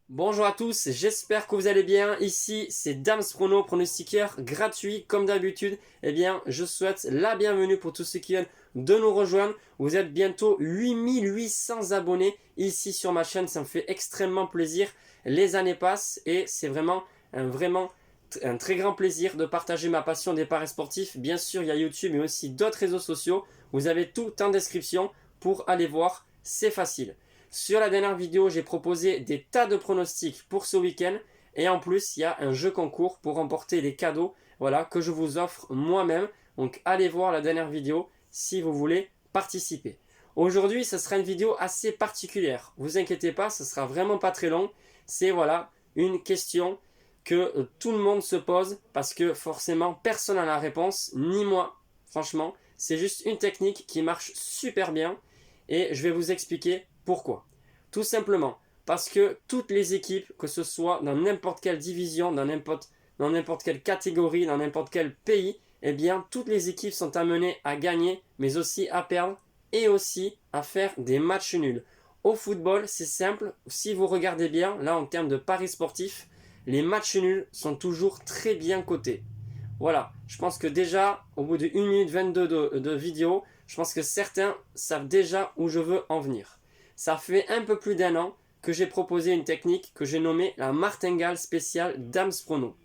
Bonjour à tous, j'espère que vous allez bien. Ici, c'est Dams Prono, pronostiqueur gratuit comme d'habitude. Eh bien, je souhaite la bienvenue pour tous ceux qui viennent de nous rejoindre. Vous êtes bientôt 8800 abonnés ici sur ma chaîne. Ça me fait extrêmement plaisir. Les années passent et c'est vraiment un très grand plaisir de partager ma passion des paris sportifs. Bien sûr, il y a YouTube mais aussi d'autres réseaux sociaux. Vous avez tout en description pour aller voir. C'est facile. Sur la dernière vidéo, j'ai proposé des tas de pronostics pour ce week-end. Et en plus, il y a un jeu concours pour remporter les cadeaux, voilà, que je vous offre moi-même. Donc allez voir la dernière vidéo si vous voulez participer. Aujourd'hui, ce sera une vidéo assez particulière. Vous inquiétez pas, ce sera vraiment pas très long. C'est voilà, une question que tout le monde se pose parce que forcément, personne n'a la réponse, ni moi. Franchement, c'est juste une technique qui marche super bien. Et je vais vous expliquer pourquoi. Tout simplement parce que toutes les équipes, que ce soit dans n'importe quelle division, dans n'importe quelle catégorie, dans n'importe quel pays, eh bien toutes les équipes sont amenées à gagner, mais aussi à perdre et aussi à faire des matchs nuls. Au football, c'est simple, si vous regardez bien, là en termes de paris sportifs, les matchs nuls sont toujours très bien cotés. Voilà, je pense que déjà, au bout de 1 minute 22 de vidéo, je pense que certains savent déjà où je veux en venir. Ça fait un peu plus d'un an que j'ai proposé une technique que j'ai nommée la martingale spéciale Dams Prono.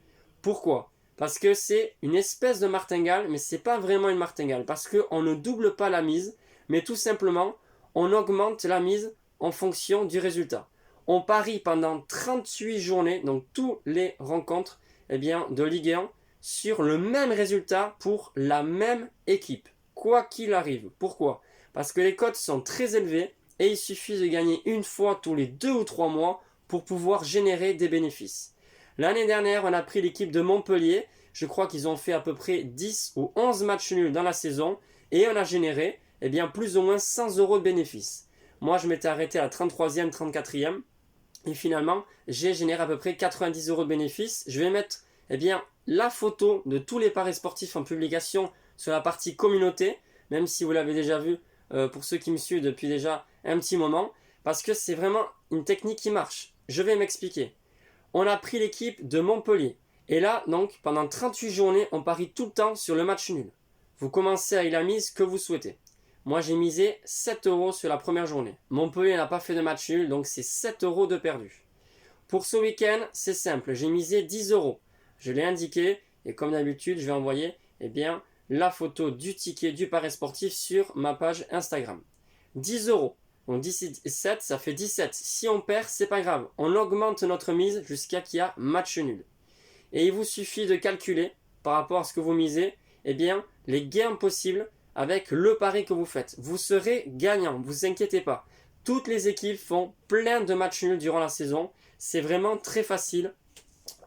Pourquoi? Parce que c'est une espèce de martingale, mais ce n'est pas vraiment une martingale. Parce qu'on ne double pas la mise, mais tout simplement, on augmente la mise en fonction du résultat. On parie pendant 38 journées, donc toutes les rencontres de Ligue 1, sur le même résultat pour la même équipe, quoi qu'il arrive. Pourquoi? Parce que les cotes sont très élevées et il suffit de gagner une fois tous les 2 ou 3 mois pour pouvoir générer des bénéfices. L'année dernière, on a pris l'équipe de Montpellier. Je crois qu'ils ont fait à peu près 10 ou 11 matchs nuls dans la saison et on a généré plus ou moins 100 euros de bénéfices. Moi, je m'étais arrêté à la 33e, 34e et finalement, j'ai généré à peu près 90 euros de bénéfices. Je vais mettre la photo de tous les paris sportifs en publication sur la partie communauté, même si vous l'avez déjà vu pour ceux qui me suivent depuis déjà un petit moment, parce que c'est vraiment une technique qui marche. Je vais m'expliquer. On a pris l'équipe de Montpellier, et là, donc, pendant 38 journées, on parie tout le temps sur le match nul. Vous commencez avec la mise que vous souhaitez. Moi, j'ai misé 7 euros sur la première journée. Montpellier n'a pas fait de match nul, donc c'est 7 euros de perdu. Pour ce week-end, c'est simple, j'ai misé 10 euros. Je l'ai indiqué et comme d'habitude, je vais envoyer la photo du ticket du pari sportif sur ma page Instagram. 10 euros. Donc 17, ça fait 17. Si on perd, c'est pas grave. On augmente notre mise jusqu'à qu'il y a match nul. Et il vous suffit de calculer par rapport à ce que vous misez, les gains possibles avec le pari que vous faites. Vous serez gagnant, ne vous inquiétez pas. Toutes les équipes font plein de matchs nuls durant la saison. C'est vraiment très facile.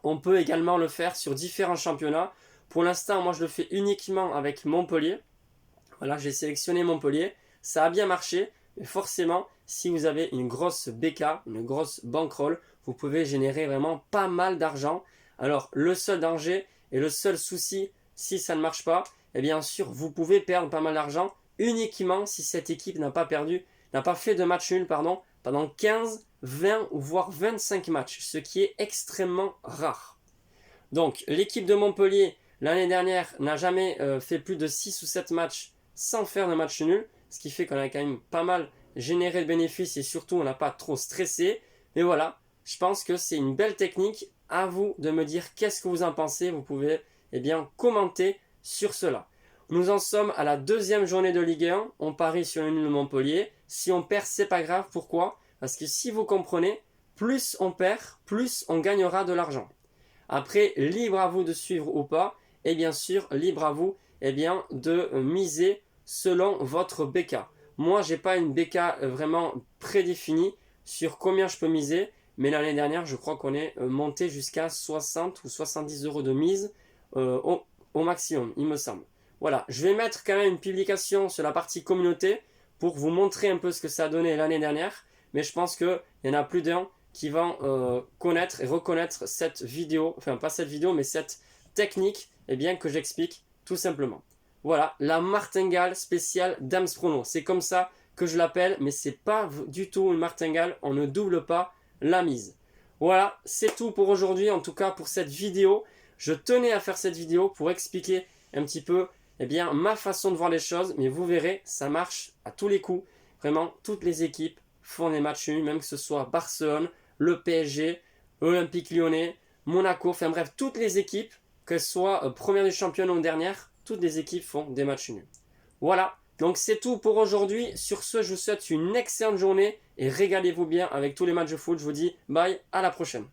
On peut également le faire sur différents championnats. Pour l'instant, moi je le fais uniquement avec Montpellier. Voilà, j'ai sélectionné Montpellier. Ça a bien marché. Mais forcément, si vous avez une grosse BK, une grosse bankroll, vous pouvez générer vraiment pas mal d'argent. Alors, le seul danger et le seul souci, si ça ne marche pas, bien sûr, vous pouvez perdre pas mal d'argent uniquement si cette équipe n'a pas fait de match nul, pendant 15, 20 ou voire 25 matchs, ce qui est extrêmement rare. Donc, l'équipe de Montpellier, l'année dernière, n'a jamais fait plus de 6 ou 7 matchs sans faire de match nul, ce qui fait qu'on a quand même pas mal généré de bénéfices et surtout on n'a pas trop stressé. Mais voilà, je pense que c'est une belle technique. À vous de me dire qu'est-ce que vous en pensez. Vous pouvez commenter sur cela. Nous en sommes à la deuxième journée de Ligue 1. On parie sur le nul de Montpellier. Si on perd, c'est pas grave. Pourquoi? Parce que si vous comprenez, plus on perd, plus on gagnera de l'argent. Après, libre à vous de suivre ou pas. Et bien sûr, libre à vous de miser selon votre BK. Moi, j'ai pas une BK vraiment prédéfinie sur combien je peux miser. Mais l'année dernière, je crois qu'on est monté jusqu'à 60 ou 70 euros de mise au maximum, il me semble. Voilà, je vais mettre quand même une publication sur la partie communauté pour vous montrer un peu ce que ça a donné l'année dernière. Mais je pense qu'il y en a plus d'un qui vont connaître et reconnaître cette vidéo, enfin pas cette vidéo, mais cette technique que j'explique tout simplement. Voilà, la martingale spéciale Dams Prono. C'est comme ça que je l'appelle, mais c'est pas du tout une martingale, on ne double pas la mise. Voilà, c'est tout pour aujourd'hui, en tout cas pour cette vidéo. Je tenais à faire cette vidéo pour expliquer un petit peu ma façon de voir les choses, mais vous verrez, ça marche à tous les coups. Vraiment, toutes les équipes font des matchs nuls, même que ce soit Barcelone, le PSG, Olympique Lyonnais, Monaco, enfin bref, toutes les équipes, qu'elles soient première du championnat ou dernière, toutes les équipes font des matchs nuls. Voilà, donc c'est tout pour aujourd'hui. Sur ce, je vous souhaite une excellente journée et régalez-vous bien avec tous les matchs de foot. Je vous dis bye, à la prochaine.